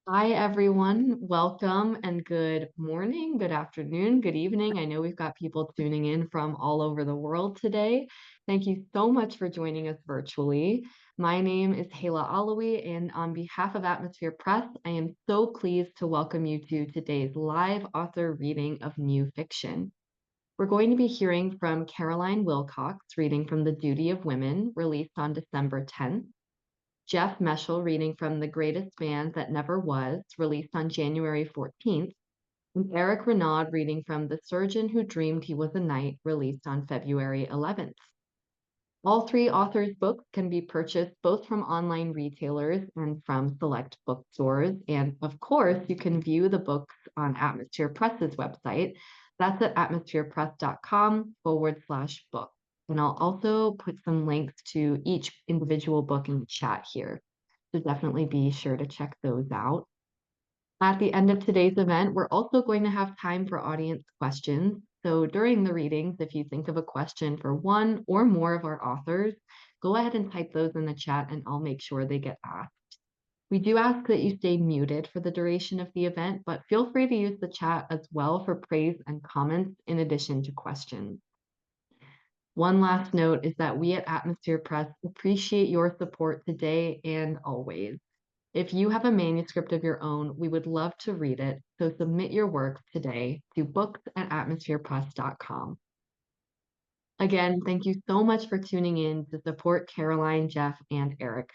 Hi, everyone. Welcome and good morning, good afternoon, good evening. I know we've got people tuning in from all over the world today. Thank you so much for joining us virtually. My name is Hala Alawi, and on behalf of Atmosphere Press, I am so pleased to welcome you to today's live author reading of new fiction. We're going to be hearing from Caroline Willcocks, reading from The Duty of Women, released on December 10th. Jeff Meshel reading from The Greatest Band That Never Was, released on January 14th, and Éric Renaud reading from The Surgeon Who Dreamed He Was a Knight, released on February 11th. All three authors' books can be purchased both from online retailers and from select bookstores. And of course, you can view the books on Atmosphere Press's website. That's at atmospherepress.com/book. And I'll also put some links to each individual book in the chat here. So definitely be sure to check those out. At the end of today's event, we're also going to have time for audience questions. So during the readings, if you think of a question for one or more of our authors, go ahead and type those in the chat and I'll make sure they get asked. We do ask that you stay muted for the duration of the event, but feel free to use the chat as well for praise and comments in addition to questions. One last note is that we at Atmosphere Press appreciate your support today and always. If you have a manuscript of your own, we would love to read it, so submit your work today to books@atmospherepress.com. Again, thank you so much for tuning in to support Caroline, Jeff, and Éric.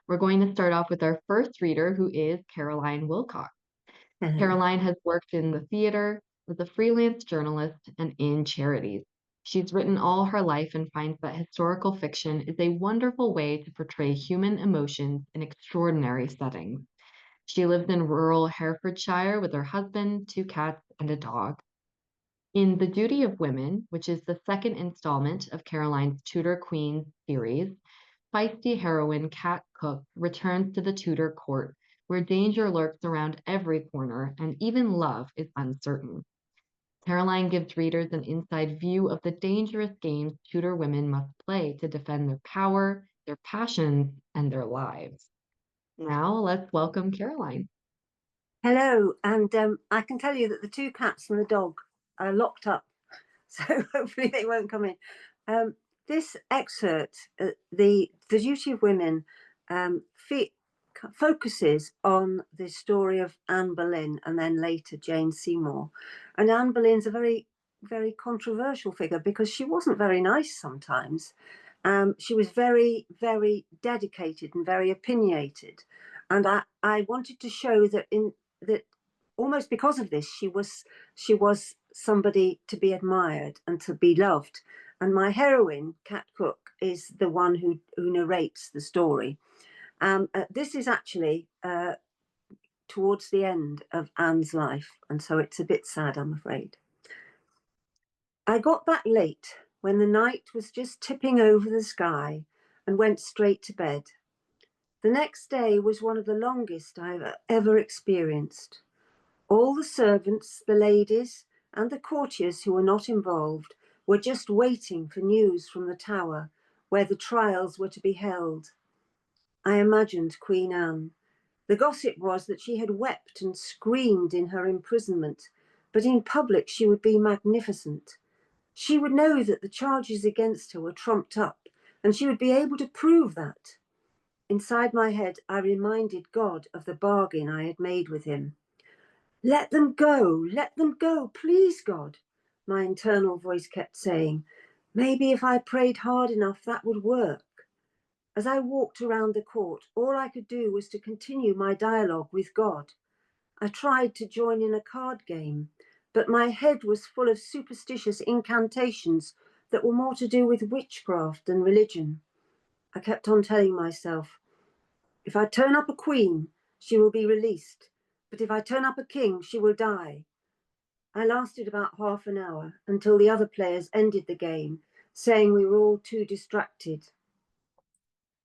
We're going to start off with our first reader, who is Caroline Willcocks. Caroline has worked in the theater, as a freelance journalist, and in charities. She's written all her life and finds that historical fiction is a wonderful way to portray human emotions in extraordinary settings. She lives in rural Herefordshire with her husband, two cats, and a dog. In The Duty of Women, which is the second installment of Caroline's Tudor Queen series, feisty heroine Cat Cook returns to the Tudor court, where danger lurks around every corner and even love is uncertain. Caroline gives readers an inside view of the dangerous games Tudor women must play to defend their power, their passions, and their lives. Now, let's welcome Caroline. Hello, and I can tell you that the two cats and the dog are locked up, so hopefully they won't come in. This excerpt, the Duty of Women, focuses on the story of Anne Boleyn and then later Jane Seymour. And Anne Boleyn's a very, very controversial figure because she wasn't very nice sometimes. She was very, very dedicated and very opinionated. And I wanted to show that that almost because of this, she was somebody to be admired and to be loved. And my heroine, Cat Cook, is the one who narrates the story. This is actually towards the end of Anne's life, and so it's a bit sad, I'm afraid. I got back late when the night was just tipping over the sky and went straight to bed. The next day was one of the longest I've ever experienced. All the servants, the ladies, and the courtiers who were not involved were just waiting for news from the tower where the trials were to be held. I imagined Queen Anne. The gossip was that she had wept and screamed in her imprisonment, but in public she would be magnificent. She would know that the charges against her were trumped up, and she would be able to prove that. Inside my head, I reminded God of the bargain I had made with him. Let them go, please, God, my internal voice kept saying. Maybe if I prayed hard enough, that would work. As I walked around the court, all I could do was to continue my dialogue with God. I tried to join in a card game, but my head was full of superstitious incantations that were more to do with witchcraft than religion. I kept on telling myself, if I turn up a queen, she will be released. But if I turn up a king, she will die. I lasted about half an hour until the other players ended the game, saying we were all too distracted.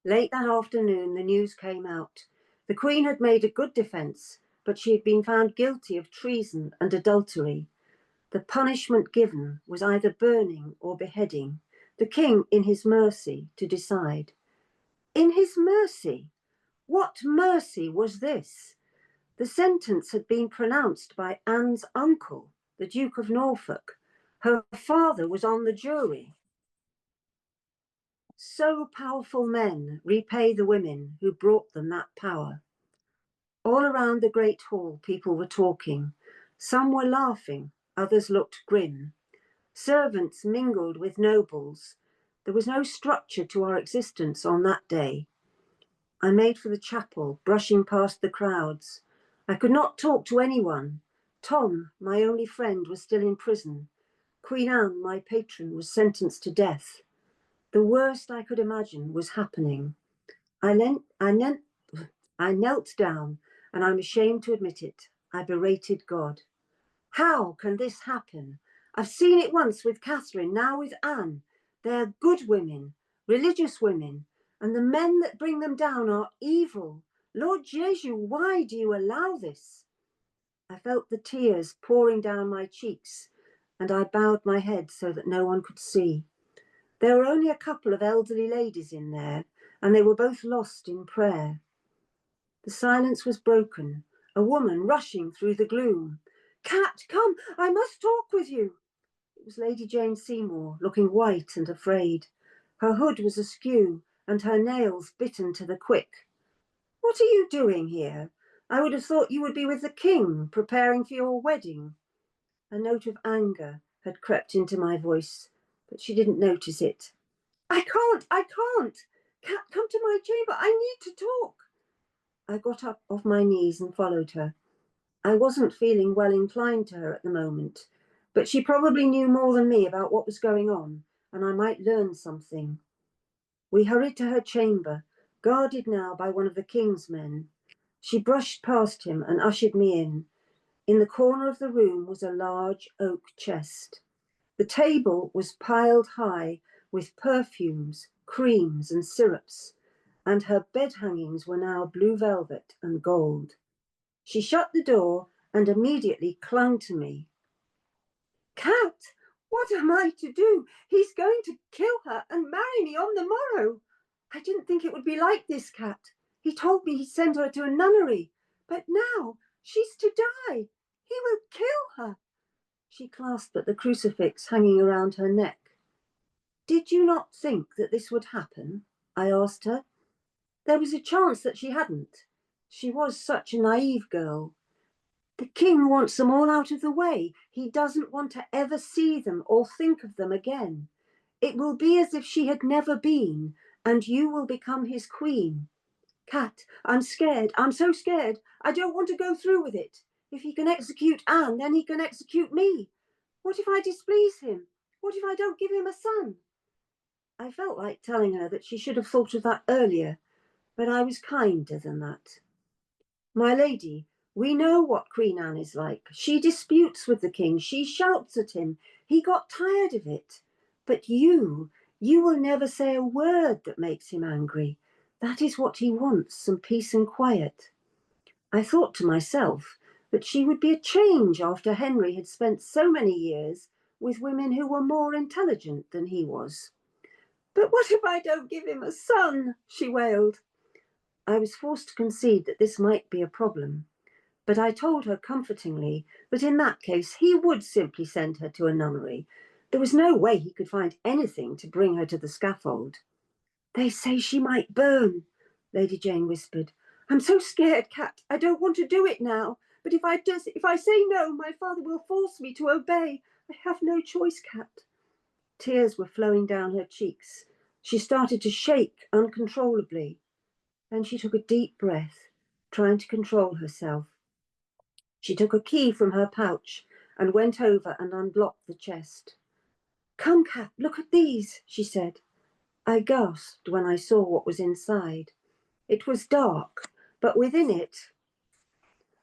Late that afternoon, the news came out. The Queen had made a good defence, but she had been found guilty of treason and adultery. The punishment given was either burning or beheading, the King, in his mercy, to decide. In his mercy? What mercy was this? The sentence had been pronounced by Anne's uncle, the Duke of Norfolk. Her father was on the jury. So powerful men repay the women who brought them that power. All around the great hall, people were talking. Some were laughing, others looked grim. Servants mingled with nobles. There was no structure to our existence on that day. I made for the chapel, brushing past the crowds. I could not talk to anyone. Tom, my only friend, was still in prison. Queen Anne, my patron, was sentenced to death. The worst I could imagine was happening. I knelt down, and I'm ashamed to admit it. I berated God. How can this happen? I've seen it once with Catherine, now with Anne. They're good women, religious women, and the men that bring them down are evil. Lord Jesu, why do you allow this? I felt the tears pouring down my cheeks, and I bowed my head so that no one could see. There were only a couple of elderly ladies in there, and they were both lost in prayer. The silence was broken, a woman rushing through the gloom. Cat, come, I must talk with you. It was Lady Jane Seymour, looking white and afraid. Her hood was askew, and her nails bitten to the quick. What are you doing here? I would have thought you would be with the king, preparing for your wedding. A note of anger had crept into my voice, but she didn't notice it. I can't. Cat, come to my chamber. I need to talk. I got up off my knees and followed her. I wasn't feeling well inclined to her at the moment, but she probably knew more than me about what was going on, and I might learn something. We hurried to her chamber, guarded now by one of the king's men. She brushed past him and ushered me in. In the corner of the room was a large oak chest. The table was piled high with perfumes, creams, and syrups, and her bed hangings were now blue velvet and gold. She shut the door and immediately clung to me. Cat, what am I to do? He's going to kill her and marry me on the morrow. I didn't think it would be like this, Cat. He told me he'd send her to a nunnery, but now she's to die. He will kill her. She clasped at the crucifix hanging around her neck. Did you not think that this would happen? I asked her. There was a chance that she hadn't. She was such a naive girl. The king wants them all out of the way. He doesn't want to ever see them or think of them again. It will be as if she had never been, and you will become his queen. Cat, I'm scared. I'm so scared. I don't want to go through with it. If he can execute Anne, then he can execute me. What if I displease him? What if I don't give him a son? I felt like telling her that she should have thought of that earlier, but I was kinder than that. My lady, we know what Queen Anne is like. She disputes with the king. She shouts at him. He got tired of it. But you will never say a word that makes him angry. That is what he wants, some peace and quiet. I thought to myself that she would be a change after Henry had spent so many years with women who were more intelligent than he was. But what if I don't give him a son? She wailed. I was forced to concede that this might be a problem, but I told her comfortingly that in that case he would simply send her to a nunnery. There was no way he could find anything to bring her to the scaffold. They say she might burn, Lady Jane whispered. I'm so scared, Cat. I don't want to do it now, but if I say no, my father will force me to obey. I have no choice, Cat. Tears were flowing down her cheeks. She started to shake uncontrollably. Then she took a deep breath, trying to control herself. She took a key from her pouch and went over and unblocked the chest. Come, Cat, look at these, she said. I gasped when I saw what was inside. It was dark, but within it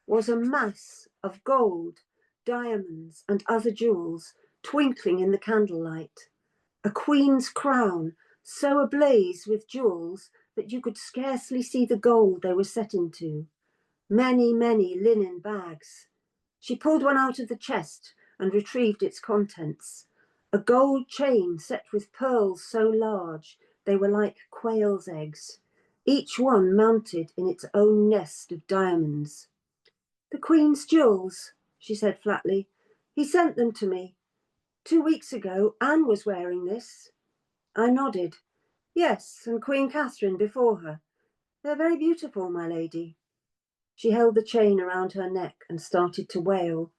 was a mass of gold, diamonds, and other jewels twinkling in the candlelight. A queen's crown, so ablaze with jewels that you could scarcely see the gold they were set into. Many, many linen bags. She pulled one out of the chest and retrieved its contents. A gold chain set with pearls so large they were like quail's eggs, each one mounted in its own nest of diamonds. The Queen's jewels, she said flatly. He sent them to me. 2 weeks ago, Anne was wearing this. I nodded. Yes, and Queen Catherine before her. They're very beautiful, my lady. She held the chain around her neck and started to wail.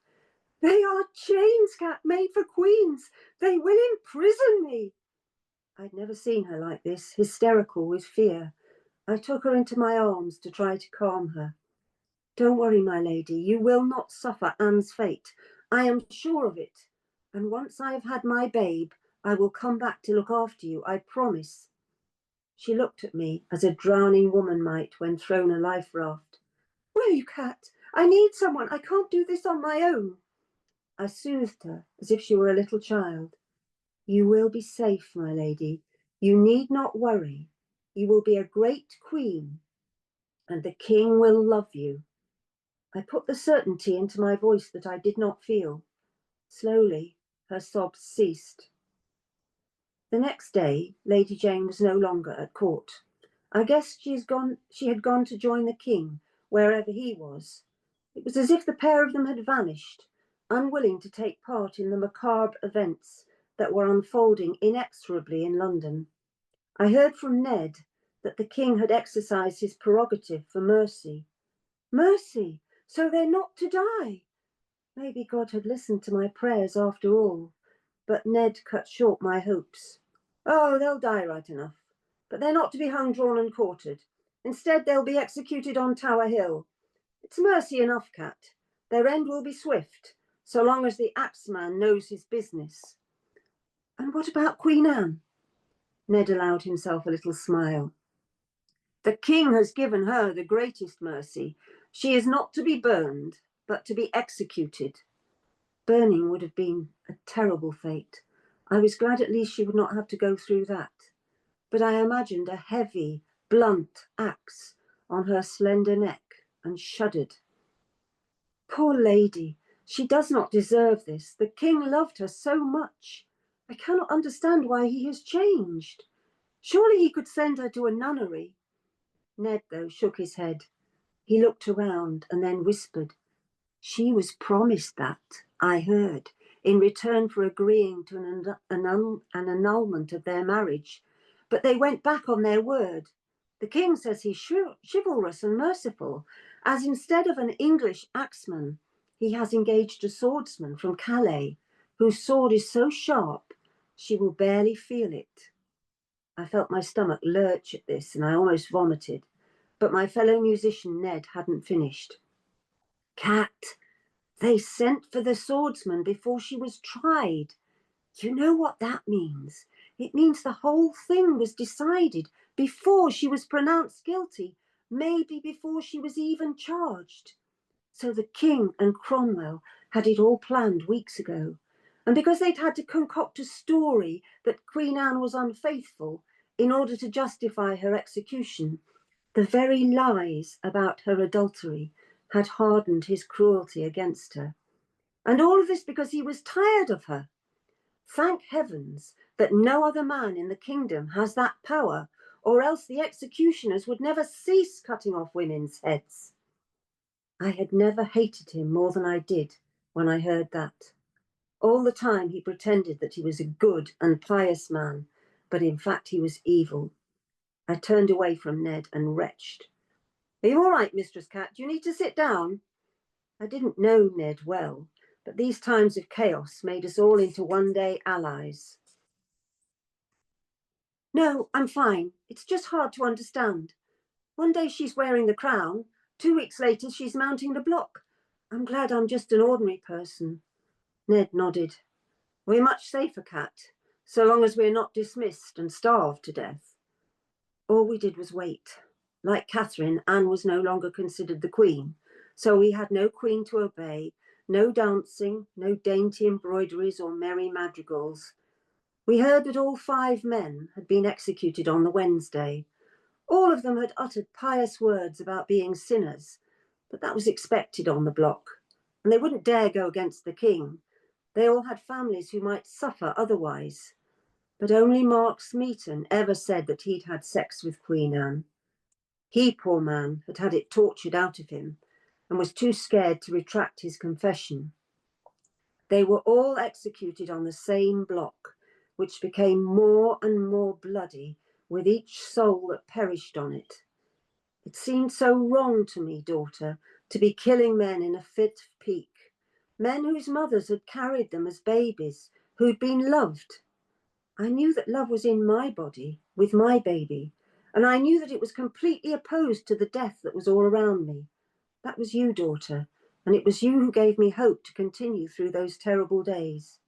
They are chains, Cat, made for queens. They will imprison me. I'd never seen her like this, hysterical with fear. I took her into my arms to try to calm her. Don't worry, my lady, you will not suffer Anne's fate. I am sure of it. And once I have had my babe, I will come back to look after you, I promise. She looked at me as a drowning woman might when thrown a life raft. Will you, Cat? I need someone. I can't do this on my own. I soothed her as if she were a little child. You will be safe, my lady. You need not worry. You will be a great queen, and the king will love you. I put the certainty into my voice that I did not feel. Slowly, her sobs ceased. The next day, Lady Jane was no longer at court. I guessed she had gone to join the king, wherever he was. It was as if the pair of them had vanished, unwilling to take part in the macabre events that were unfolding inexorably in London. I heard from Ned that the king had exercised his prerogative for mercy. Mercy! So they're not to die! Maybe God had listened to my prayers after all. But Ned cut short my hopes. Oh, they'll die right enough. But they're not to be hung, drawn and quartered. Instead, they'll be executed on Tower Hill. It's mercy enough, Cat. Their end will be swift, so long as the axeman knows his business. And what about Queen Anne? Ned allowed himself a little smile. The king has given her the greatest mercy. She is not to be burned, but to be executed. Burning would have been a terrible fate. I was glad at least she would not have to go through that. But I imagined a heavy, blunt axe on her slender neck and shuddered. Poor lady, she does not deserve this. The king loved her so much. I cannot understand why he has changed. Surely he could send her to a nunnery. Ned, though, shook his head. He looked around and then whispered, She was promised that, I heard, in return for agreeing to an annulment of their marriage. But they went back on their word. The king says he's chivalrous and merciful, as instead of an English axeman, he has engaged a swordsman from Calais, whose sword is so sharp she will barely feel it. I felt my stomach lurch at this, and I almost vomited. But my fellow musician Ned hadn't finished. Cat, they sent for the swordsman before she was tried. You know what that means? It means the whole thing was decided before she was pronounced guilty, maybe before she was even charged. So the king and Cromwell had it all planned weeks ago. And because they'd had to concoct a story that Queen Anne was unfaithful in order to justify her execution, the very lies about her adultery had hardened his cruelty against her. And all of this because he was tired of her. Thank heavens that no other man in the kingdom has that power, or else the executioners would never cease cutting off women's heads. I had never hated him more than I did when I heard that. All the time he pretended that he was a good and pious man, but in fact he was evil. I turned away from Ned and retched. Are you all right, Mistress Cat? Do you need to sit down? I didn't know Ned well, but these times of chaos made us all into one-day allies. No, I'm fine. It's just hard to understand. One day she's wearing the crown, 2 weeks later she's mounting the block. I'm glad I'm just an ordinary person. Ned nodded. We're much safer, Cat, so long as we're not dismissed and starved to death. All we did was wait. Like Catherine, Anne was no longer considered the queen, so we had no queen to obey, no dancing, no dainty embroideries or merry madrigals. We heard that all 5 men had been executed on the Wednesday. All of them had uttered pious words about being sinners, but that was expected on the block, and they wouldn't dare go against the king. They all had families who might suffer otherwise. But only Mark Smeaton ever said that he'd had sex with Queen Anne. He, poor man, had had it tortured out of him, and was too scared to retract his confession. They were all executed on the same block, which became more and more bloody with each soul that perished on it. It seemed so wrong to me, daughter, to be killing men in a fit of pique, men whose mothers had carried them as babies, who'd been loved. I knew that love was in my body, with my baby, and I knew that it was completely opposed to the death that was all around me. That was you, daughter, and it was you who gave me hope to continue through those terrible days.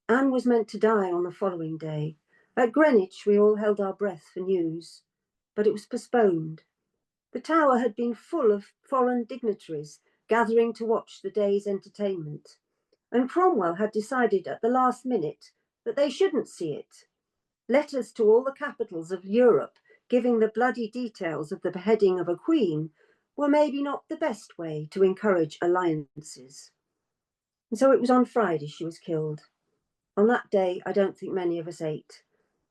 Anne was meant to die on the following day. At Greenwich, we all held our breath for news, but it was postponed. The Tower had been full of foreign dignitaries gathering to watch the day's entertainment, and Cromwell had decided at the last minute that they shouldn't see it. Letters to all the capitals of Europe giving the bloody details of the beheading of a queen were maybe not the best way to encourage alliances. And so it was on Friday she was killed. On that day, I don't think many of us ate.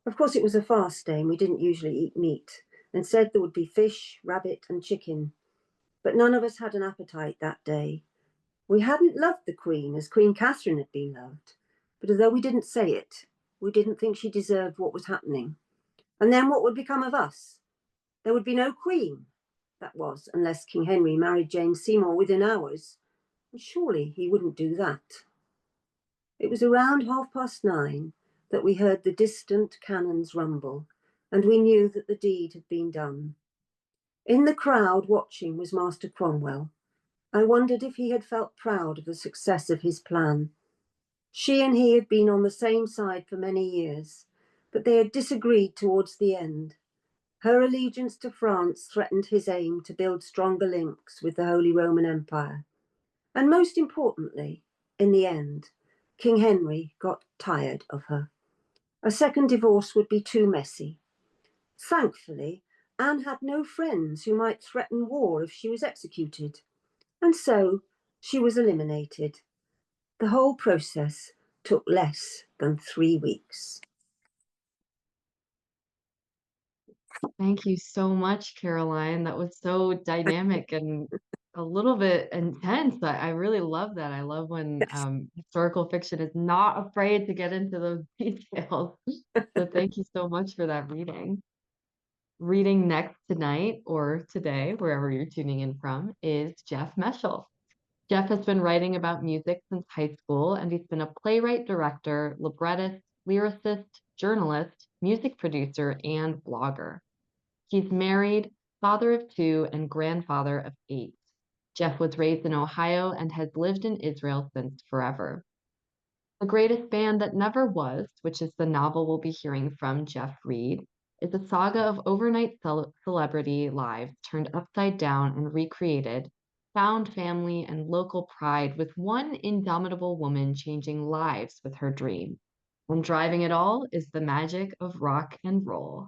Of course, it was a fast day and we didn't usually eat meat. Instead, there would be fish, rabbit, and chicken. But none of us had an appetite that day. We hadn't loved the Queen as Queen Catherine had been loved. But although we didn't say it, we didn't think she deserved what was happening. And then what would become of us? There would be no Queen. That was, unless King Henry married Jane Seymour within hours. And surely he wouldn't do that. It was around 9:30 that we heard the distant cannons rumble, and we knew that the deed had been done. In the crowd watching was Master Cromwell. I wondered if he had felt proud of the success of his plan. She and he had been on the same side for many years, but they had disagreed towards the end. Her allegiance to France threatened his aim to build stronger links with the Holy Roman Empire. And most importantly, in the end, King Henry got tired of her. A second divorce would be too messy. Thankfully, Anne had no friends who might threaten war if she was executed. And so she was eliminated. The whole process took less than 3 weeks. Thank you so much, Caroline. That was so dynamic and a little bit intense. I really love that. I love when Yes. historical fiction is not afraid to get into those details. So thank you so much for that reading. Reading next tonight or today, wherever you're tuning in from, is Jeff Meshel. Jeff has been writing about music since high school, and he's been a playwright, director, librettist, lyricist, journalist, music producer, and blogger. He's married, father of 2, and grandfather of 8. Jeff was raised in Ohio and has lived in Israel since forever. The Greatest Band That Never Was, which is the novel we'll be hearing from Jeff read, is a saga of overnight celebrity lives turned upside down and recreated, found family and local pride with one indomitable woman changing lives with her dream. And driving it all is the magic of rock and roll.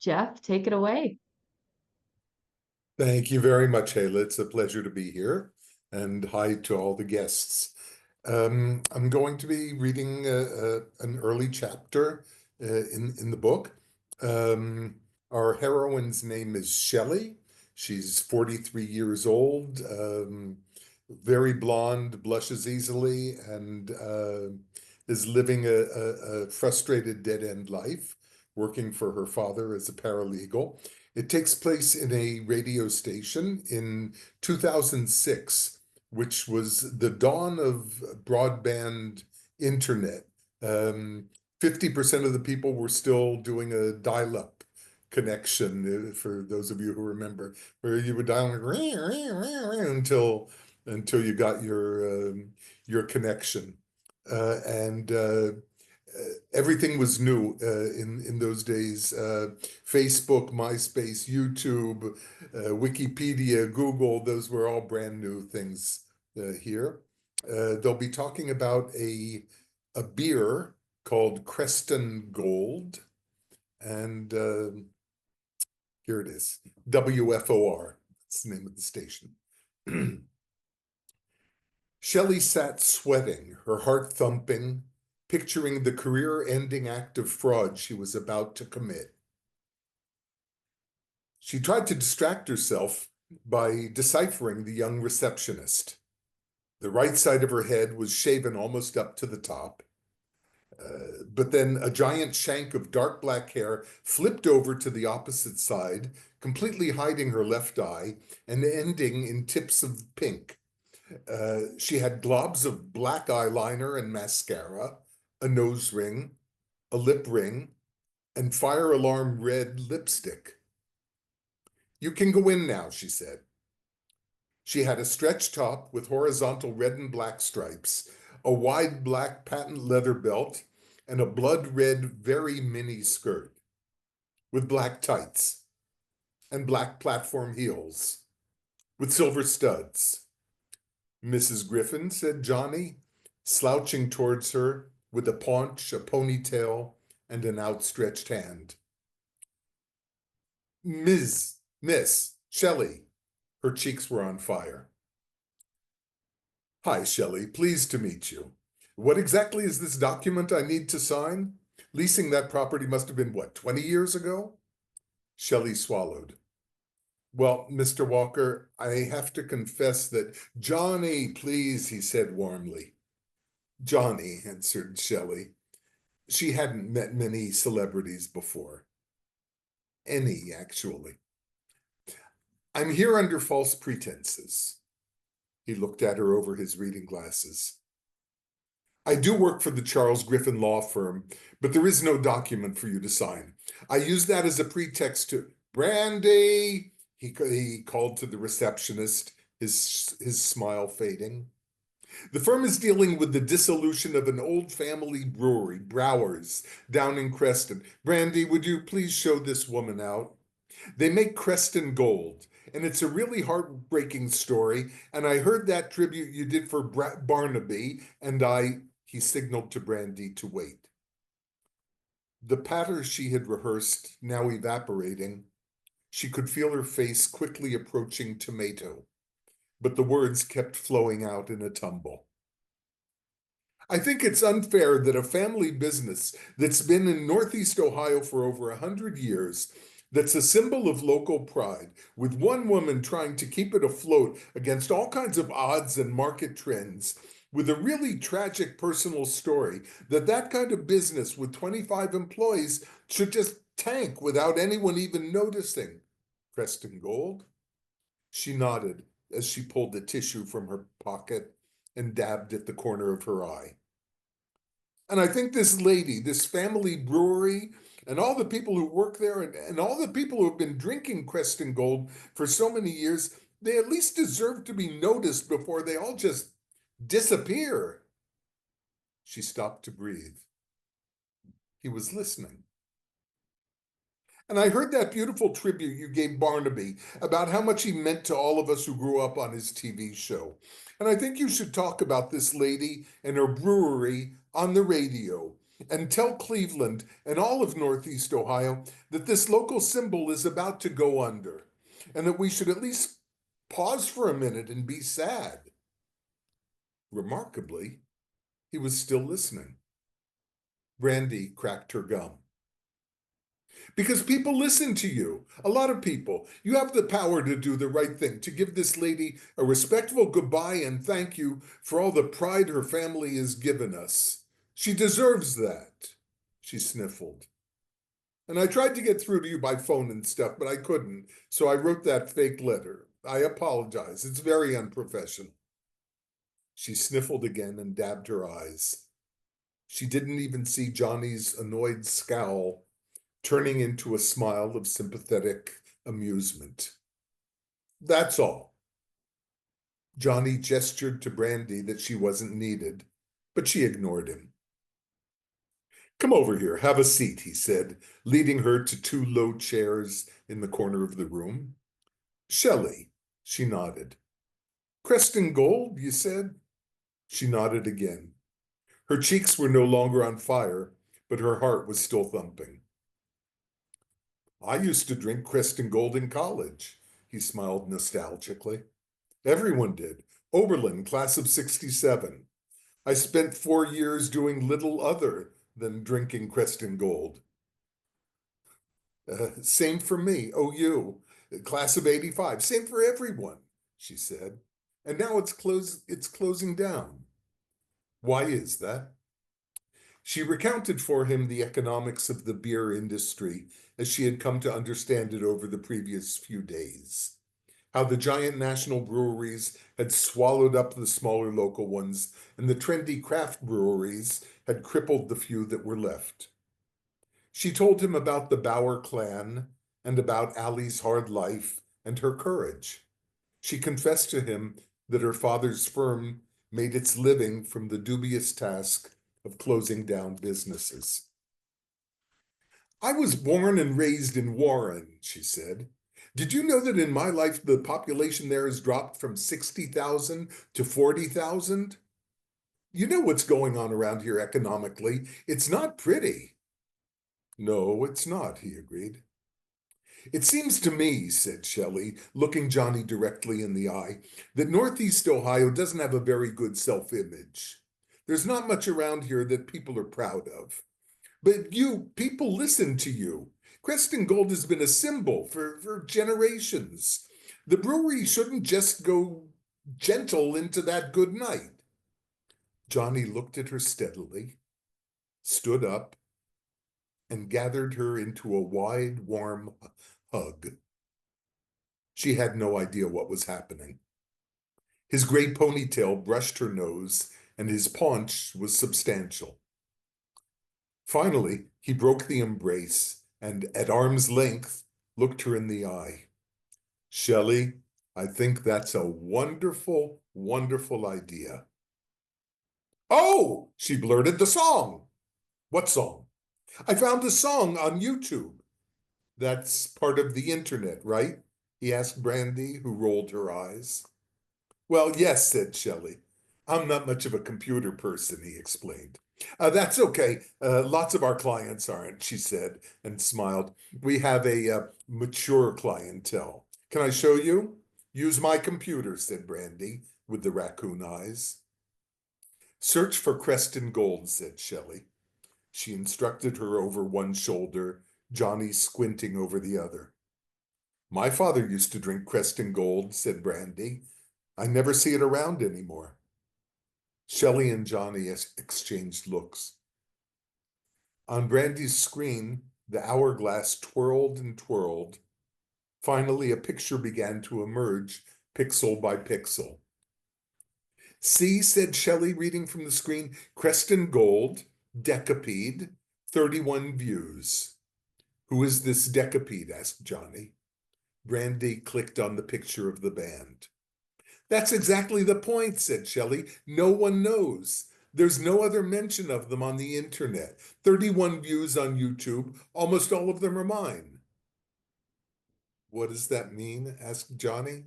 Jeff, take it away. Thank you very much, Hayla. It's a pleasure to be here, and hi to all the guests. I'm going to be reading an early chapter in the book. Our heroine's name is Shelley. She's 43 years old, very blonde, blushes easily, and is living a frustrated dead-end life, working for her father as a paralegal. It takes place in a radio station in 2006, which was the dawn of broadband internet. 50% of the people were still doing a dial-up connection, for those of you who remember, where you would dial until you got your connection. And everything was new in those days. Facebook, MySpace, YouTube, Wikipedia, Google, those were all brand new things here. They'll be talking about a beer called Creston Gold, and here it is, WFOR, that's the name of the station. Shelley sat sweating, her heart thumping, picturing the career-ending act of fraud she was about to commit. She tried to distract herself by deciphering the young receptionist. The right side of her head was shaven almost up to the top. But then a giant shank of dark black hair flipped over to the opposite side, completely hiding her left eye and ending in tips of pink. She had globs of black eyeliner and mascara, a nose ring, a lip ring, and fire alarm red lipstick. "You can go in now," she said. She had a stretch top with horizontal red and black stripes, a wide black patent leather belt, and a blood red, very mini skirt with black tights and black platform heels with silver studs. "Mrs. Griffin," said Johnny, slouching towards her with a paunch, a ponytail, and an outstretched hand. Miss Shelley." Her cheeks were on fire. "Hi, Shelley. Pleased to meet you. What exactly is this document I need to sign? Leasing that property must have been, 20 years ago?" Shelley swallowed. "Well, Mr. Walker, I have to confess that—" "Johnny, please," he said warmly. "Johnny," answered Shelley. She hadn't met many celebrities before. Any, actually. "I'm here under false pretenses." He looked at her over his reading glasses. "I do work for the Charles Griffin law firm, but there is no document for you to sign. I use that as a pretext to—" "Brandy!" he called to the receptionist, his smile fading. "The firm is dealing with the dissolution of an old family brewery, Brower's, down in Creston. Brandy, would you please show this woman out? They make Creston Gold, and it's a really heartbreaking story, and I heard that tribute you did for Barnaby, and he signaled to Brandy to wait. The patter she had rehearsed now evaporating, she could feel her face quickly approaching tomato, but the words kept flowing out in a tumble. "I think it's unfair that a family business that's been in Northeast Ohio for over 100 years, that's a symbol of local pride, with one woman trying to keep it afloat against all kinds of odds and market trends, with a really tragic personal story, that kind of business with 25 employees should just tank without anyone even noticing. Creston Gold?" She nodded as she pulled the tissue from her pocket and dabbed at the corner of her eye. "And I think this lady, this family brewery, and all the people who work there, and all the people who have been drinking Creston Gold for so many years, they at least deserve to be noticed before they all just disappear." She stopped to breathe. He was listening. "And I heard that beautiful tribute you gave Barnaby about how much he meant to all of us who grew up on his TV show. And I think you should talk about this lady and her brewery on the radio and tell Cleveland and all of Northeast Ohio that this local symbol is about to go under, and that we should at least pause for a minute and be sad." Remarkably, he was still listening. Brandy cracked her gum. "Because people listen to you. A lot of people. You have the power to do the right thing, to give this lady a respectful goodbye and thank you for all the pride her family has given us. She deserves that." She sniffled. "And I tried to get through to you by phone and stuff, but I couldn't, so I wrote that fake letter. I apologize. It's very unprofessional." She sniffled again and dabbed her eyes. She didn't even see Johnny's annoyed scowl turning into a smile of sympathetic amusement. "That's all." Johnny gestured to Brandy that she wasn't needed, but she ignored him. "Come over here, have a seat," he said, leading her to two low chairs in the corner of the room. "Shelley," she nodded. "Creston Gold, you said?" She nodded again. Her cheeks were no longer on fire, but her heart was still thumping. "I used to drink Creston Gold in college," he smiled nostalgically. "Everyone did. Oberlin, class of 67. I spent 4 years doing little other than drinking Creston Gold." Same for me, OU. class of 85, same for everyone, she said. And now it's closing down. Why is that? She recounted for him the economics of the beer industry as she had come to understand it over the previous few days. How the giant national breweries had swallowed up the smaller local ones, and the trendy craft breweries had crippled the few that were left. She told him about the Bauer clan and about Allie's hard life and her courage. She confessed to him that her father's firm made its living from the dubious task of closing down businesses. I was born and raised in Warren, she said. Did you know that in my life the population there has dropped from 60,000 to 40,000? You know what's going on around here economically. It's not pretty. No, it's not, he agreed. It seems to me, said Shelley, looking Johnny directly in the eye, that Northeast Ohio doesn't have a very good self-image. There's not much around here that people are proud of. But people listen to you. Creston Gold has been a symbol for generations. The brewery shouldn't just go gentle into that good night. Johnny looked at her steadily, stood up, and gathered her into a wide, warm hug. She had no idea what was happening. His gray ponytail brushed her nose, and his paunch was substantial. Finally, he broke the embrace and, at arm's length, looked her in the eye. Shelley, I think that's a wonderful, wonderful idea. Oh, she blurted, the song. What song? I found the song on YouTube. That's part of the internet, right? He asked Brandy, who rolled her eyes. Well, yes, said Shelley. I'm not much of a computer person, he explained. That's okay. Lots of our clients aren't, she said, and smiled. We have a mature clientele. Can I show you? Use my computer, said Brandy, with the raccoon eyes. Search for Creston Gold, said Shelley. She instructed her over one shoulder, Johnny squinting over the other. My father used to drink Creston Gold, said Brandy. I never see it around anymore. Shelley and Johnny exchanged looks. On Brandy's screen, the hourglass twirled and twirled. Finally, a picture began to emerge, pixel by pixel. See, said Shelley, reading from the screen, Creston Gold, Decapede, 31 views. Who is this Decapede? Asked Johnny. Brandy clicked on the picture of the band. That's exactly the point, said Shelley. No one knows. There's no other mention of them on the internet. 31 views on YouTube. Almost all of them are mine. What does that mean? Asked Johnny.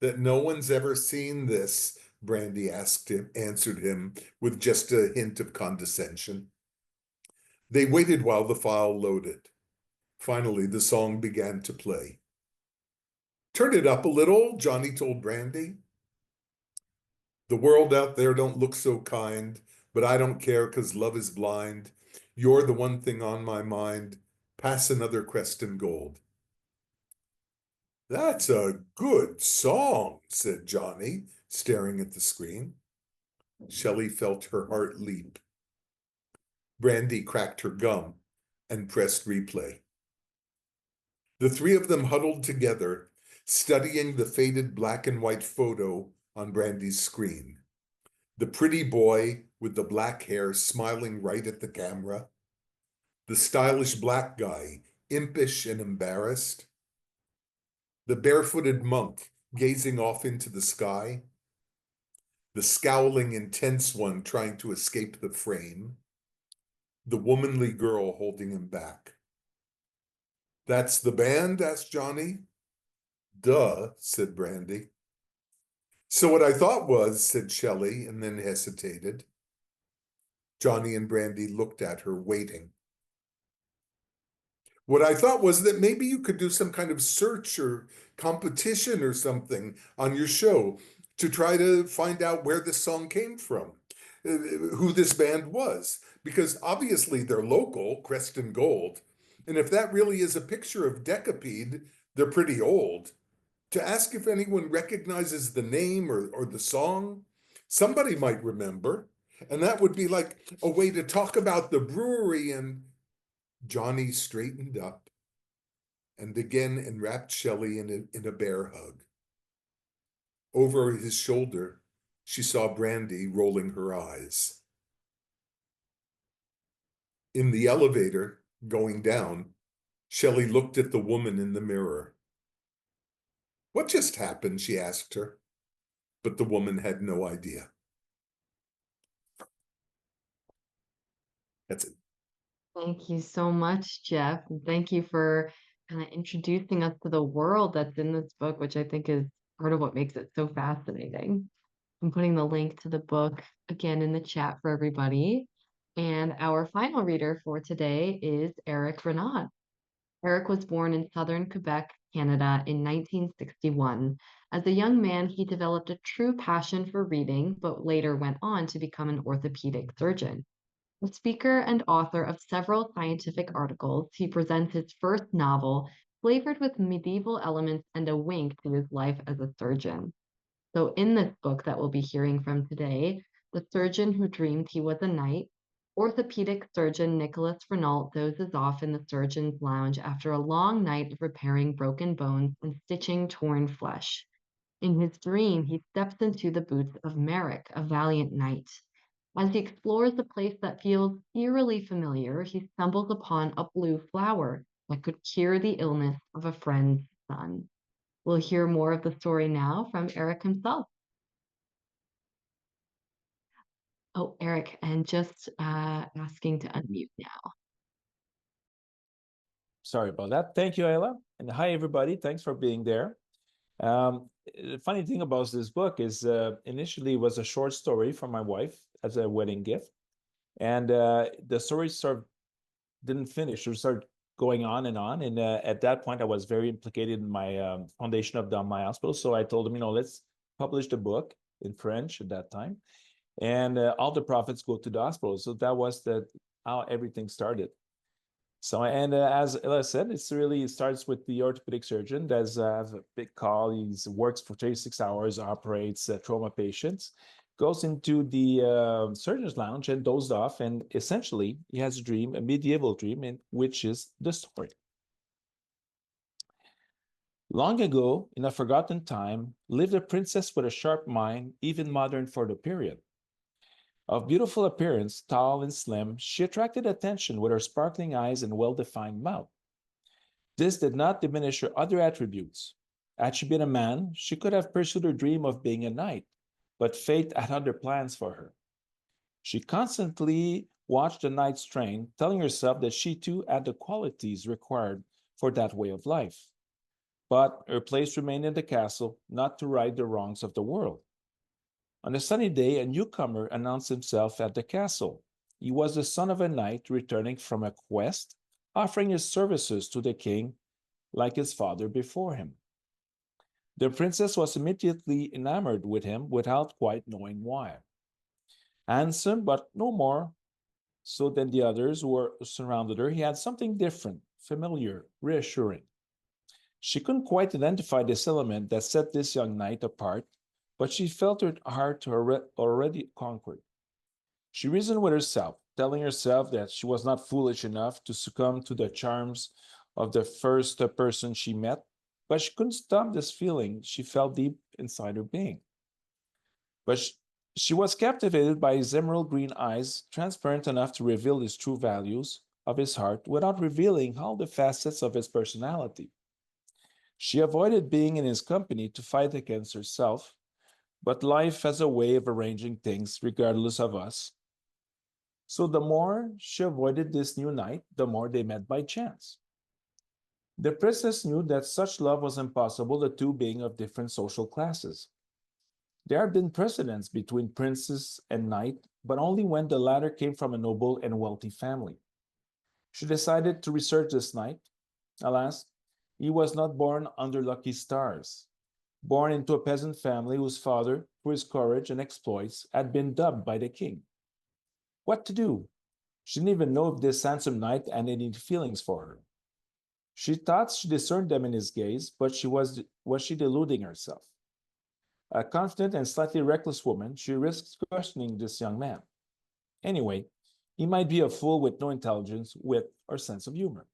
That no one's ever seen this, Brandy answered him with just a hint of condescension. They waited while the file loaded. Finally, the song began to play. Turn it up a little, Johnny told Brandy. The world out there don't look so kind, but I don't care 'cause love is blind. You're the one thing on my mind. Pass another Creston Gold. That's a good song, said Johnny, staring at the screen. Shelley felt her heart leap. Brandy cracked her gum and pressed replay. The three of them huddled together, studying the faded black and white photo on Brandy's screen. The pretty boy with the black hair smiling right at the camera. The stylish black guy, impish and embarrassed. The barefooted monk gazing off into the sky. The scowling, intense one trying to escape the frame. The womanly girl holding him back. That's the band? Asked Johnny. Duh, said Brandy. So what I thought was, said Shelley, and then hesitated. Johnny and Brandy looked at her, waiting. What I thought was that maybe you could do some kind of search or competition or something on your show to try to find out where this song came from, who this band was, because obviously they're local, Creston Gold. And if that really is a picture of Decapede, they're pretty old, to ask if anyone recognizes the name or the song. Somebody might remember, and that would be like a way to talk about the brewery. And Johnny straightened up and again enwrapped Shelley in a bear hug. Over his shoulder, she saw Brandy rolling her eyes. In the elevator, going down, Shelley looked at the woman in the mirror. "What just happened?" she asked her, but the woman had no idea. That's it. Thank you so much, Jeff. And thank you for kind of introducing us to the world that's in this book, which I think is part of what makes it so fascinating. I'm putting the link to the book again in the chat for everybody. And our final reader for today is Éric Renaud. Éric was born in southern Quebec, Canada in 1961. As a young man, he developed a true passion for reading, but later went on to become an orthopedic surgeon. A speaker and author of several scientific articles, he presents his first novel, flavored with medieval elements and a wink to his life as a surgeon. So, in this book that we'll be hearing from today, the surgeon who dreamed he was a knight, orthopedic surgeon Nicholas Renault dozes off in the surgeon's lounge after a long night of repairing broken bones and stitching torn flesh. In his dream, he steps into the boots of Merrick, a valiant knight. As he explores a place that feels eerily familiar, he stumbles upon a blue flower that could cure the illness of a friend's son. We'll hear more of the story now from Éric himself. Oh, Éric, and just asking to unmute now. Sorry about that. Thank you, Ayla. And hi, everybody. Thanks for being there. The funny thing about this book is initially it was a short story from my wife as a wedding gift. And the story sort of didn't finish. It started going on. And at that point, I was very implicated in my foundation of my hospital. So I told him, let's publish the book in French at that time. And all the profits go to the hospital. So that was how everything started. So, and as Ella said, it starts with the orthopedic surgeon that has a big call. He works for 36 hours, operates trauma patients, goes into the surgeon's lounge and dozed off. And essentially, he has a dream, a medieval dream, which is the story. Long ago, in a forgotten time, lived a princess with a sharp mind, even modern for the period. Of beautiful appearance, tall and slim, she attracted attention with her sparkling eyes and well-defined mouth. This did not diminish her other attributes. Had she been a man, she could have pursued her dream of being a knight, but fate had other plans for her. She constantly watched the knight's train, telling herself that she too had the qualities required for that way of life. But her place remained in the castle, not to right the wrongs of the world. On a sunny day, a newcomer announced himself at the castle. He was the son of a knight returning from a quest, offering his services to the king like his father before him. The princess was immediately enamored with him without quite knowing why. Handsome, but no more so than the others who were surrounded her, he had something different, familiar, reassuring. She couldn't quite identify this element that set this young knight apart, but she felt her heart already conquered. She reasoned with herself, telling herself that she was not foolish enough to succumb to the charms of the first person she met, but she couldn't stop this feeling she felt deep inside her being. But she was captivated by his emerald green eyes, transparent enough to reveal his true values of his heart without revealing all the facets of his personality. She avoided being in his company to fight against herself, but life has a way of arranging things regardless of us. So the more she avoided this new knight, the more they met by chance. The princess knew that such love was impossible, the two being of different social classes. There had been precedents between princess and knight, but only when the latter came from a noble and wealthy family. She decided to research this knight. Alas, he was not born under lucky stars. Born into a peasant family whose father, through his courage and exploits, had been dubbed by the king. What to do? She didn't even know if this handsome knight had any feelings for her. She thought she discerned them in his gaze, but was she deluding herself? A confident and slightly reckless woman, she risks questioning this young man. Anyway, he might be a fool with no intelligence, wit, or sense of humor.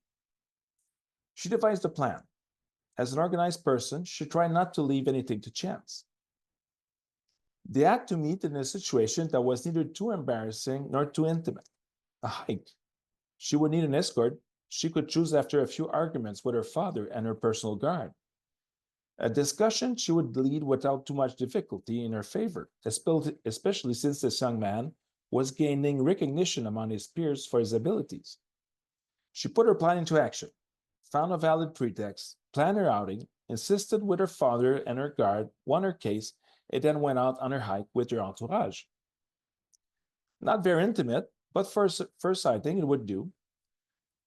She devised a plan. As an organized person, she tried not to leave anything to chance. They had to meet in a situation that was neither too embarrassing nor too intimate. A hike. She would need an escort. She could choose after a few arguments with her father and her personal guard. A discussion she would lead without too much difficulty in her favor, especially since this young man was gaining recognition among his peers for his abilities. She put her plan into action, found a valid pretext, planned her outing, insisted with her father and her guard, won her case, and then went out on her hike with her entourage. Not very intimate, but for first sighting it would do.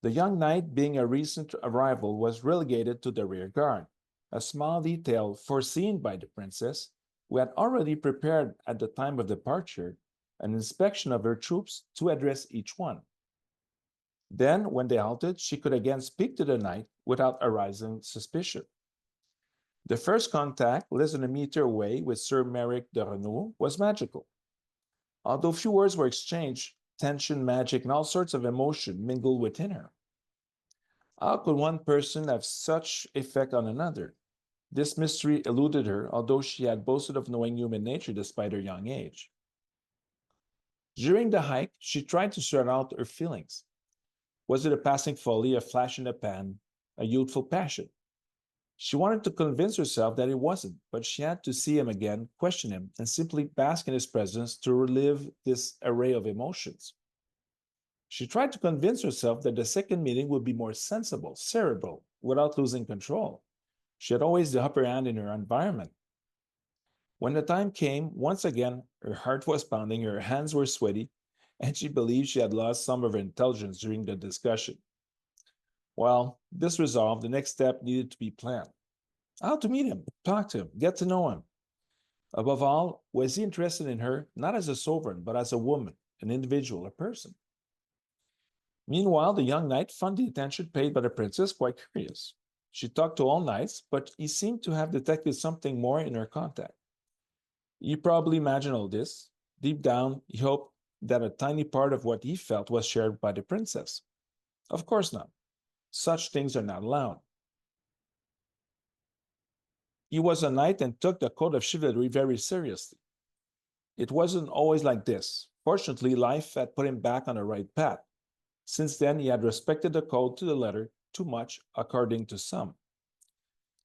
The young knight, being a recent arrival, was relegated to the rear guard, a small detail foreseen by the princess, who had already prepared at the time of departure an inspection of her troops to address each one. Then, when they halted, she could again speak to the knight without arousing suspicion. The first contact, less than a meter away with Sir Éric Renaud, was magical. Although few words were exchanged, tension, magic, and all sorts of emotion mingled within her. How could one person have such effect on another? This mystery eluded her, although she had boasted of knowing human nature despite her young age. During the hike, she tried to sort out her feelings. Was it a passing folly, a flash in the pan, a youthful passion? She wanted to convince herself that it wasn't, but she had to see him again, question him, and simply bask in his presence to relive this array of emotions. She tried to convince herself that the second meeting would be more sensible, cerebral, without losing control. She had always the upper hand in her environment. When the time came, once again, her heart was pounding, her hands were sweaty, and she believed she had lost some of her intelligence during the discussion. Well, this resolved, the next step needed to be planned. How to meet him, talk to him, get to know him. Above all, was he interested in her, not as a sovereign, but as a woman, an individual, a person? Meanwhile, the young knight found the attention paid by the princess quite curious. She talked to all knights, but he seemed to have detected something more in her contact. You probably imagine all this. Deep down, he hoped that a tiny part of what he felt was shared by the princess. Of course not. Such things are not allowed. He was a knight and took the code of chivalry very seriously. It wasn't always like this. Fortunately, life had put him back on the right path. Since then, he had respected the code to the letter, too much, according to some.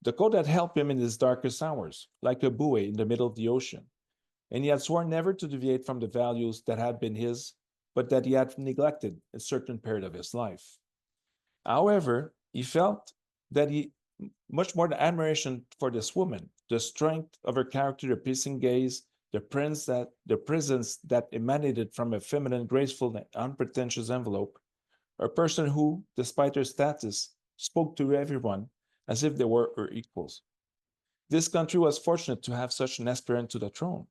The code had helped him in his darkest hours, like a buoy in the middle of the ocean, and he had sworn never to deviate from the values that had been his, but that he had neglected in a certain period of his life. However, he felt that he much more the admiration for this woman, the strength of her character, the piercing gaze, the presence that emanated from a feminine, graceful, and unpretentious envelope, a person who, despite her status, spoke to everyone as if they were her equals. This country was fortunate to have such an aspirant to the throne.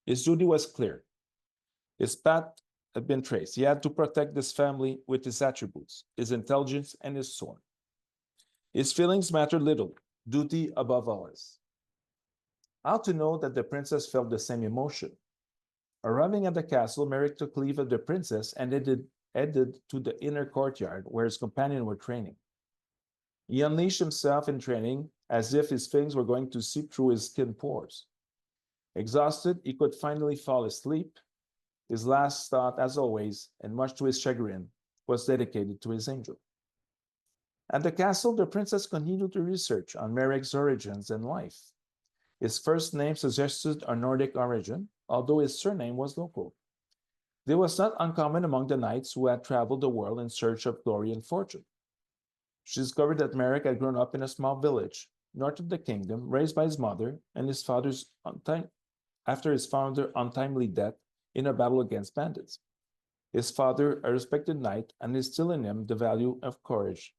His duty was clear. His path had been traced. He had to protect this family with his attributes, his intelligence, and his sword. His feelings mattered little, duty above all else. How to know that the princess felt the same emotion? Arriving at the castle, Éric took leave of the princess and headed to the inner courtyard where his companions were training. He unleashed himself in training as if his fangs were going to seep through his skin pores. Exhausted, he could finally fall asleep. His last thought, as always, and much to his chagrin, was dedicated to his angel. At the castle, the princess continued to research on Éric's origins and life. His first name suggested a Nordic origin, although his surname was local. This was not uncommon among the knights who had traveled the world in search of glory and fortune. She discovered that Éric had grown up in a small village north of the kingdom, raised by his mother and his father's after his father's untimely death in a battle against bandits. His father, a respected knight, and instilled in him the value of courage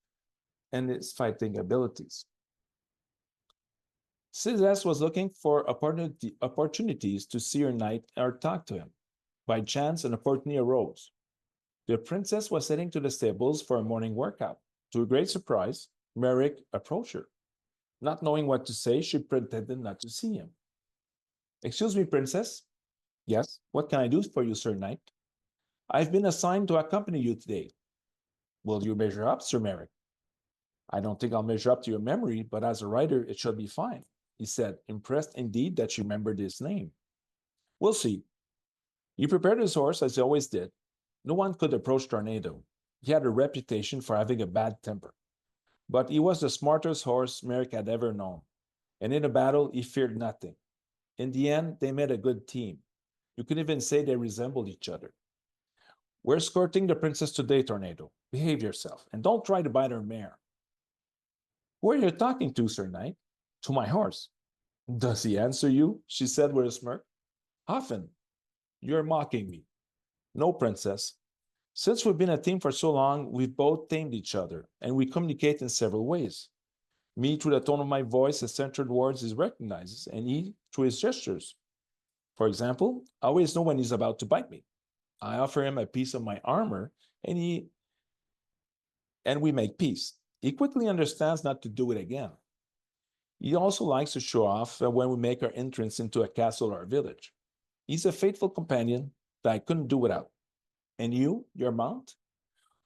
and his fighting abilities. César was looking for opportunities to see her knight or talk to him. By chance, an opportunity arose. The princess was heading to the stables for a morning workout. To her great surprise, Merrick approached her. Not knowing what to say, she pretended not to see him. Excuse me, princess. Yes, what can I do for you, Sir Knight? I've been assigned to accompany you today. Will you measure up, Sir Merrick? I don't think I'll measure up to your memory, but as a writer, it should be fine, he said, impressed indeed that she remembered his name. We'll see. He prepared his horse as he always did. No one could approach Tornado. He had a reputation for having a bad temper. But he was the smartest horse Merrick had ever known. And in a battle, he feared nothing. In the end, they made a good team. You could even say they resembled each other. We're escorting the princess today, Tornado. Behave yourself, and don't try to bite her mare. Who are you talking to, Sir Knight? To my horse. Does he answer you? She said with a smirk. Often. You're mocking me. No, princess. Since we've been a team for so long, we've both tamed each other, and we communicate in several ways. Me through the tone of my voice, the centered words he recognizes, and he through his gestures. For example, I always know when he's about to bite me. I offer him a piece of my armor, and we make peace. He quickly understands not to do it again. He also likes to show off when we make our entrance into a castle or a village. He's a faithful companion that I couldn't do without. And you, your mount?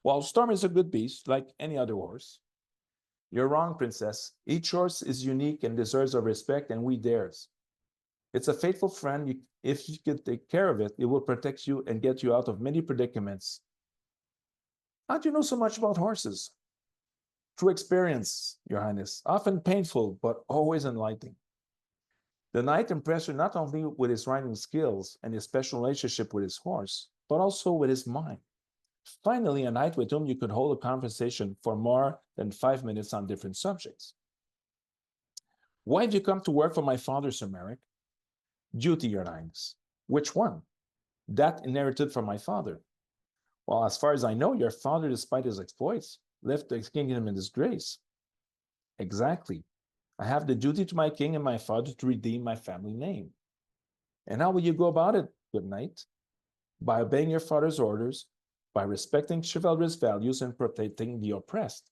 Well, Storm is a good beast, like any other horse. You're wrong, princess. Each horse is unique and deserves our respect, and we theirs. It's a faithful friend. If you can take care of it, it will protect you and get you out of many predicaments. How do you know so much about horses? Through experience, Your Highness, often painful, but always enlightening. The knight impressed her not only with his riding skills and his special relationship with his horse, but also with his mind. Finally, a knight with whom you could hold a conversation for more than 5 minutes on different subjects. Why have you come to work for my father, Sir Merrick? Duty, Your Highness. Which one? That inherited from my father. Well, as far as I know, your father, despite his exploits, left the kingdom in disgrace. Exactly. I have the duty to my king and my father to redeem my family name. And how will you go about it, good knight? By obeying your father's orders, by respecting chivalrous values and protecting the oppressed.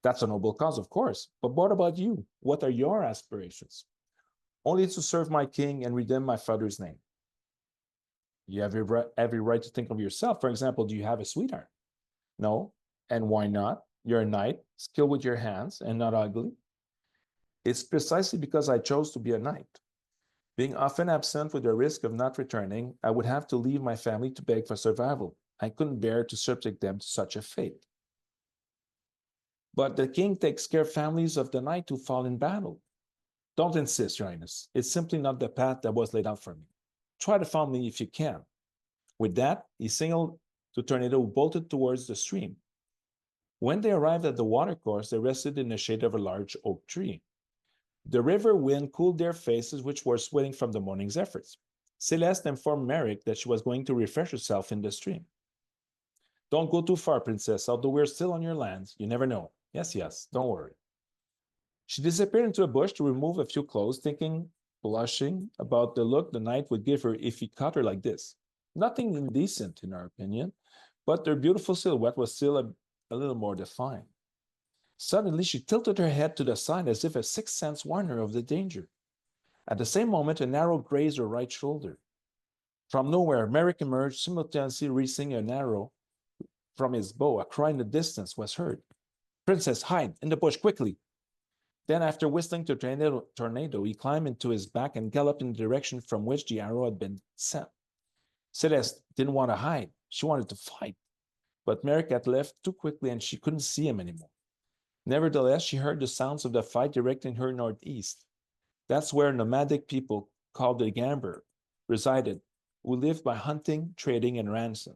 That's a noble cause, of course, but what about you? What are your aspirations? Only to serve my king and redeem my father's name. You have every right to think of yourself. For example, do you have a sweetheart? No. And why not? You're a knight, skilled with your hands, and not ugly. It's precisely because I chose to be a knight. Being often absent with the risk of not returning, I would have to leave my family to beg for survival. I couldn't bear to subject them to such a fate. But the king takes care of families of the knight who fall in battle. Don't insist, Your Highness. It's simply not the path that was laid out for me. Try to follow me if you can. With that, he signaled to Tornado, who bolted towards the stream. When they arrived at the watercourse, they rested in the shade of a large oak tree. The river wind cooled their faces, which were sweating from the morning's efforts. Celeste informed Merrick that she was going to refresh herself in the stream. Don't go too far, princess, although we're still on your lands. You never know. Yes, yes, don't worry. She disappeared into a bush to remove a few clothes, thinking, blushing, about the look the knight would give her if he caught her like this. Nothing indecent, in her opinion, but their beautiful silhouette was still a little more defined. Suddenly, she tilted her head to the side as if a sixth sense warned her of the danger. At the same moment, an arrow grazed her right shoulder. From nowhere, Merrick emerged, simultaneously releasing an arrow from his bow. A cry in the distance was heard. Princess, hide in the bush quickly. Then, after whistling to Tornado, he climbed into his back and galloped in the direction from which the arrow had been sent. Celeste didn't want to hide. She wanted to fight. But Merrick had left too quickly and she couldn't see him anymore. Nevertheless, she heard the sounds of the fight directing her northeast. That's where nomadic people called the Gamber resided, who lived by hunting, trading, and ransom.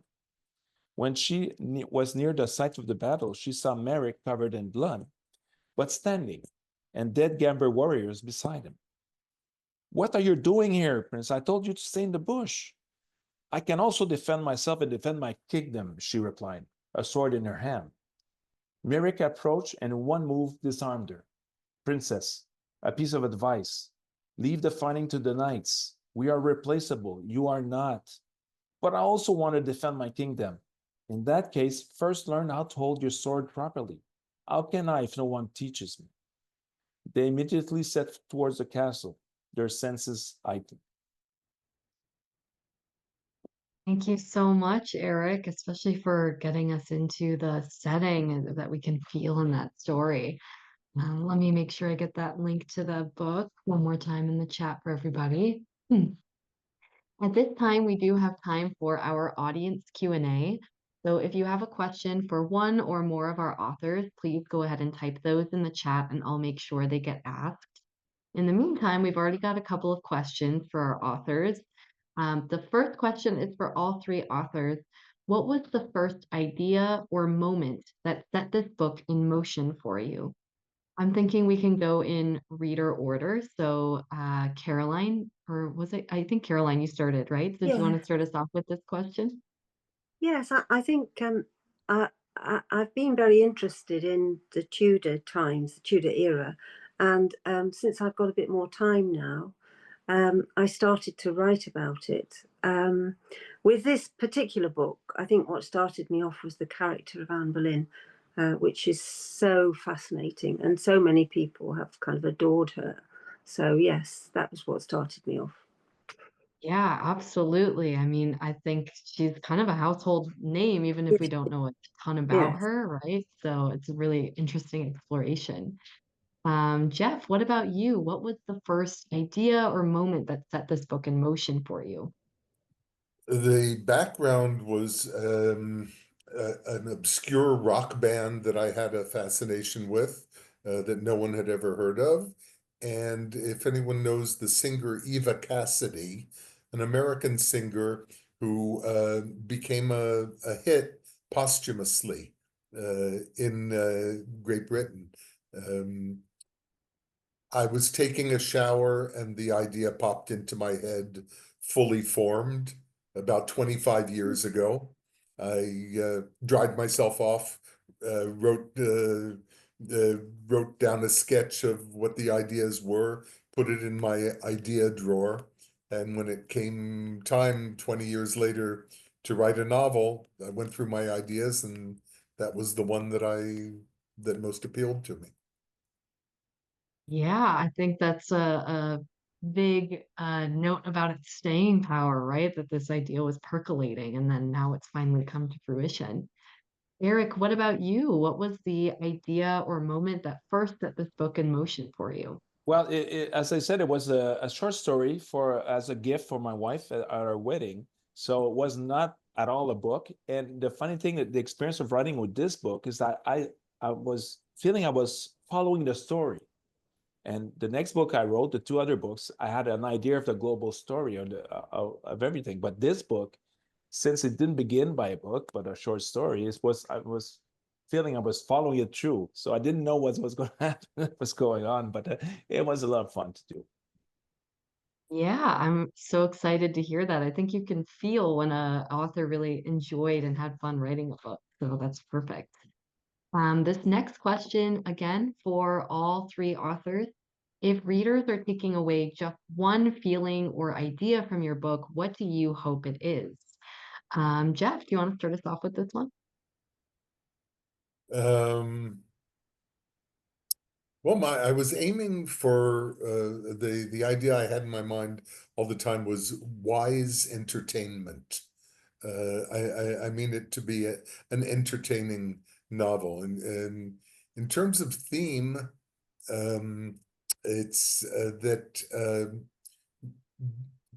When she was near the site of the battle, she saw Merrick covered in blood, but standing, and dead Gamber warriors beside him. What are you doing here, Prince? I told you to stay in the bush. I can also defend myself and defend my kingdom, she replied, a sword in her hand. Merrick approached and in one move disarmed her. Princess, a piece of advice. Leave the fighting to the knights. We are replaceable. You are not. But I also want to defend my kingdom. In that case, first learn how to hold your sword properly. How can I if no one teaches me? They immediately set towards the castle, their senses heightened. Thank you so much, Eric, especially for getting us into the setting that we can feel in that story. Let me make sure I get that link to the book one more time in the chat for everybody. At this time, we do have time for our audience Q&A. So if you have a question for one or more of our authors, please go ahead and type those in the chat and I'll make sure they get asked. In the meantime, we've already got a couple of questions for our authors. The first question is for all three authors. What was the first idea or moment that set this book in motion for you? I'm thinking we can go in reader order. So, Caroline, or was it? I think Caroline, you started, right? So, do you want Yeah. to start us off with this question? Yes, I think I've been very interested in the Tudor times, the Tudor era, and since I've got a bit more time now, I started to write about it. With this particular book, I think what started me off was the character of Anne Boleyn, which is so fascinating, and so many people have kind of adored her. So yes, that was what started me off. Yeah, absolutely. I mean, I think she's kind of a household name, even if we don't know a ton about Yes. her, right? So it's a really interesting exploration. Jeff, what about you? What was the first idea or moment that set this book in motion for you? The background was an obscure rock band that I had a fascination with that no one had ever heard of. And if anyone knows the singer Eva Cassidy, an American singer who became a hit posthumously in Great Britain. I was taking a shower and the idea popped into my head fully formed about 25 years ago. I dried myself off, wrote down a sketch of what the ideas were, put it in my idea drawer. And when it came time 20 years later to write a novel, I went through my ideas and that was the one that most appealed to me. Yeah, I think that's a big note about its staying power, right? That this idea was percolating and then now it's finally come to fruition. Eric, what about you? What was the idea or moment that first set this book in motion for you? Well, as I said, it was a short story as a gift for my wife at our wedding. So it was not at all a book. And the funny thing, the experience of writing with this book is that I was feeling I was following the story. And the next book I wrote, the two other books, I had an idea of the global story of everything. But this book, since it didn't begin by a book, but a short story, I was feeling I was following it through. So I didn't know what was going to happen, what's going on, but it was a lot of fun to do. Yeah, I'm so excited to hear that. I think you can feel when a author really enjoyed and had fun writing a book. So that's perfect. This next question, again, for all three authors. If readers are taking away just one feeling or idea from your book, what do you hope it is? Jeff, do you want to start us off with this one? Well, I was aiming for the idea I had in my mind all the time was wise entertainment. I mean it to be an entertaining novel, and in terms of theme, um, it's that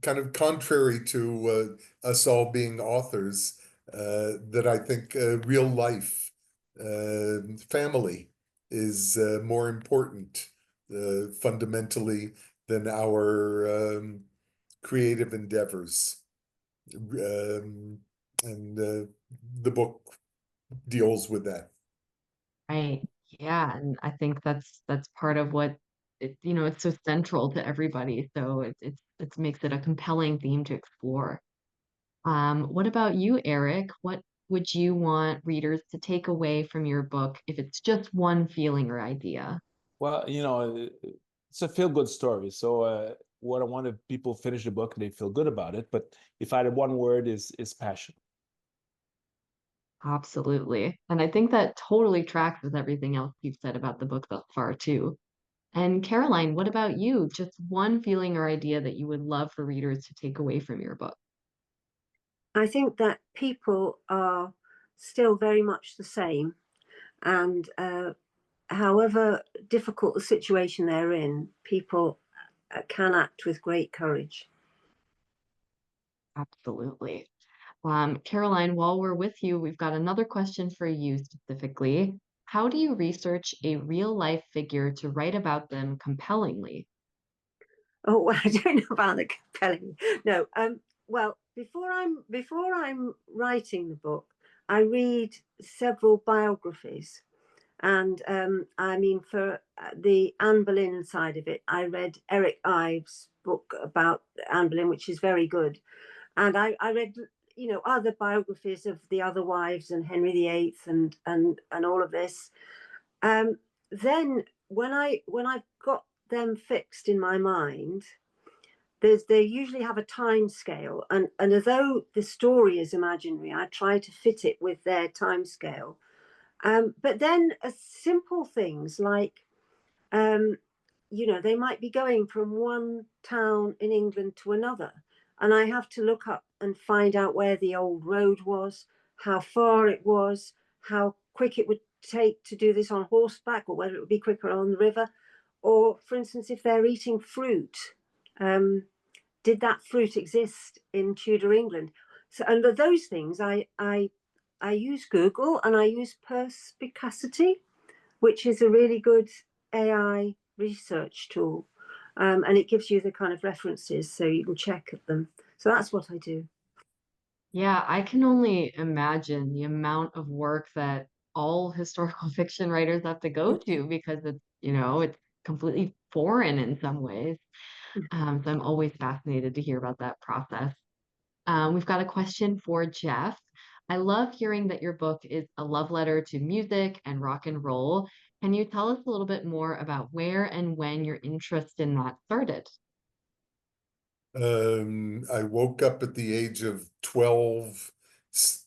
kind of contrary to us all being authors, that I think real life family is more important fundamentally than our creative endeavors. And the book deals with that. Right. Yeah, and I think that's part of what it's so central to everybody. So it makes it a compelling theme to explore. What about you, Eric? What would you want readers to take away from your book if it's just one feeling or idea? Well, it's a feel-good story. So what I wanted people finish the book and they feel good about it. But if I had one word is passion. Absolutely. And I think that totally tracks with everything else you've said about the book thus far, too. And Caroline, what about you? Just one feeling or idea that you would love for readers to take away from your book? I think that people are still very much the same, and however difficult the situation they're in, people can act with great courage. Absolutely. Caroline, while we're with you, we've got another question for you specifically. How do you research a real life figure to write about them compellingly? Oh, well, I don't know about the compelling. No, well, before I'm writing the book, I read several biographies, and I mean, for the Anne Boleyn side of it, I read Eric Ives' book about Anne Boleyn, which is very good, and I read, other biographies of the other wives and Henry VIII and all of this. Then when I've got them fixed in my mind, they usually have a time scale, and although the story is imaginary, I try to fit it with their time scale. But then simple things like, they might be going from one town in England to another, and I have to look up and find out where the old road was, how far it was, how quick it would take to do this on horseback, or whether it would be quicker on the river. Or, for instance, if they're eating fruit, did that fruit exist in Tudor England? So under those things, I use Google, and I use Perspicacity, which is a really good AI research tool. And it gives you the kind of references so you can check them. So that's what I do. Yeah, I can only imagine the amount of work that all historical fiction writers have to go to because it's completely foreign in some ways. So I'm always fascinated to hear about that process. We've got a question for Jeff. I love hearing that your book is a love letter to music and rock and roll. Can you tell us a little bit more about where and when your interest in that started? I woke up at the age of 12,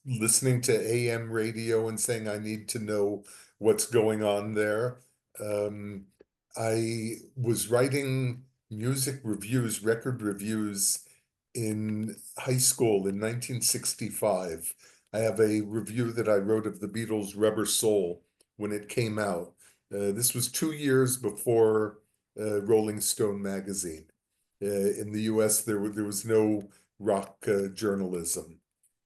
listening to AM radio and saying, I need to know what's going on there. I was writing music reviews, record reviews in high school in 1965. I have a review that I wrote of the Beatles' Rubber Soul when it came out. This was 2 years before Rolling Stone magazine. In the US, there was no rock journalism.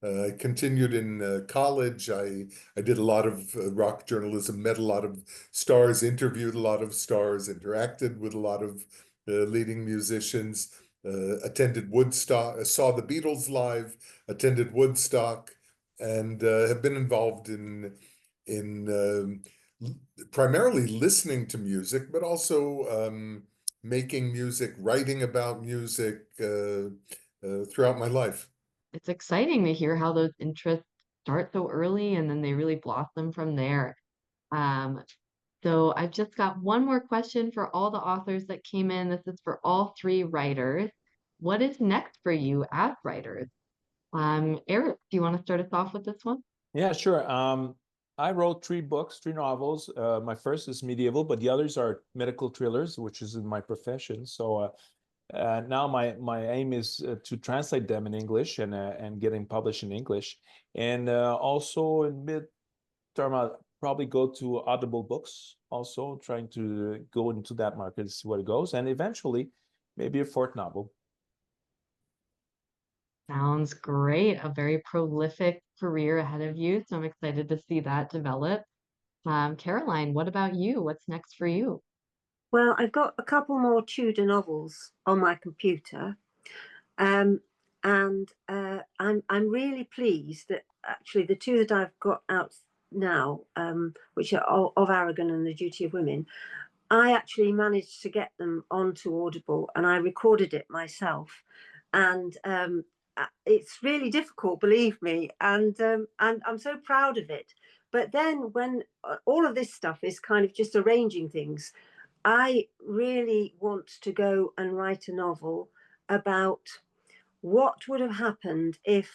I continued in college. I did a lot of rock journalism, met a lot of stars, interviewed a lot of stars, interacted with a lot of leading musicians, attended Woodstock, saw the Beatles live, attended Woodstock, and have been involved in primarily listening to music, but also making music, writing about music throughout my life. It's exciting to hear how those interests start so early and then they really blossom from there. Um, so I've just got one more question for all the authors that came in. This is for all three writers. What is next for you as writers? Eric, do you want to start us off with this one? Yeah, sure. I wrote 3 books, 3 novels. My first is medieval, but the others are medical thrillers, which is in my profession. So now my aim is to translate them in English and getting published in English. And also in mid-term, I'll probably go to Audible books, also trying to go into that market and see where it goes. And eventually, maybe a 4th novel. Sounds great. A very prolific career ahead of you. So I'm excited to see that develop. Caroline, what about you? What's next for you? Well, I've got a couple more Tudor novels on my computer. Um, and I'm really pleased that actually the two that I've got out now, which are of Aragon and The Duty of Women, I actually managed to get them onto Audible, and I recorded it myself. And it's really difficult, believe me, and I'm so proud of it. But then when all of this stuff is kind of just arranging things, I really want to go and write a novel about what would have happened if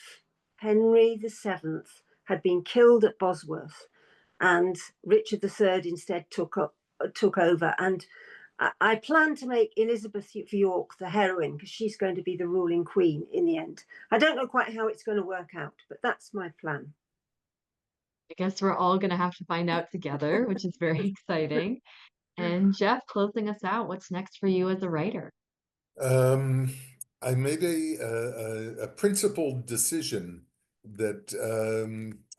Henry VII had been killed at Bosworth, and Richard III instead took over. And I plan to make Elizabeth of York the heroine, because she's going to be the ruling queen in the end. I don't know quite how it's going to work out, but that's my plan. I guess we're all going to have to find out together, which is very exciting. And Jeff, closing us out, what's next for you as a writer? I made a principled decision that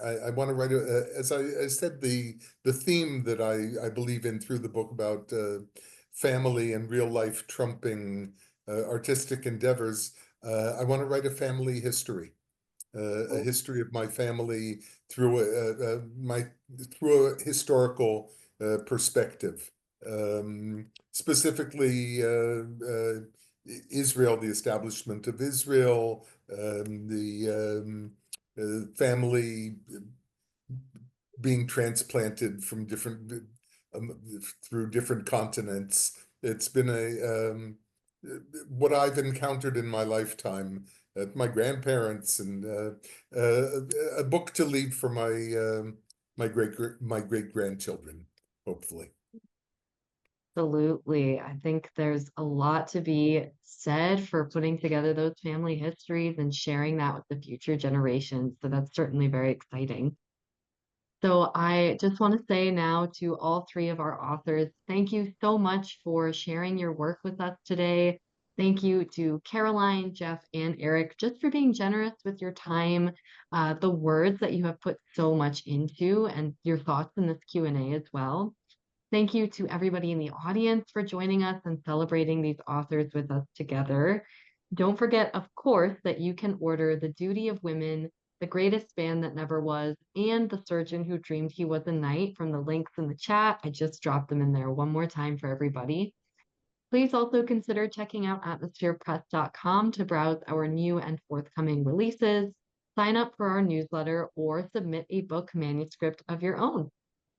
I want to write, as I said, the theme that I believe in through the book about family and real life trumping artistic endeavors. I want to write a family history. A history of my family through a historical perspective, specifically Israel, the establishment of Israel, the family being transplanted from through different continents. It's been what I've encountered in my lifetime. My grandparents, and a book to leave for my great grandchildren, hopefully. Absolutely. I think there's a lot to be said for putting together those family histories and sharing that with the future generations. So that's certainly very exciting. So I just want to say now to all three of our authors, thank you so much for sharing your work with us today. Thank you to Caroline, Jeff, and Éric, just for being generous with your time, the words that you have put so much into, and your thoughts in this Q&A as well. Thank you to everybody in the audience for joining us and celebrating these authors with us together. Don't forget, of course, that you can order The Duty of Women, The Greatest Band That Never Was, and The Surgeon Who Dreamed He Was a Knight from the links in the chat. I just dropped them in there one more time for everybody. Please also consider checking out atmospherepress.com to browse our new and forthcoming releases, sign up for our newsletter, or submit a book manuscript of your own.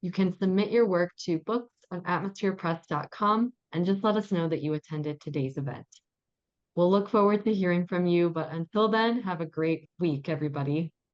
You can submit your work to books@atmospherepress.com and just let us know that you attended today's event. We'll look forward to hearing from you, but until then, have a great week, everybody.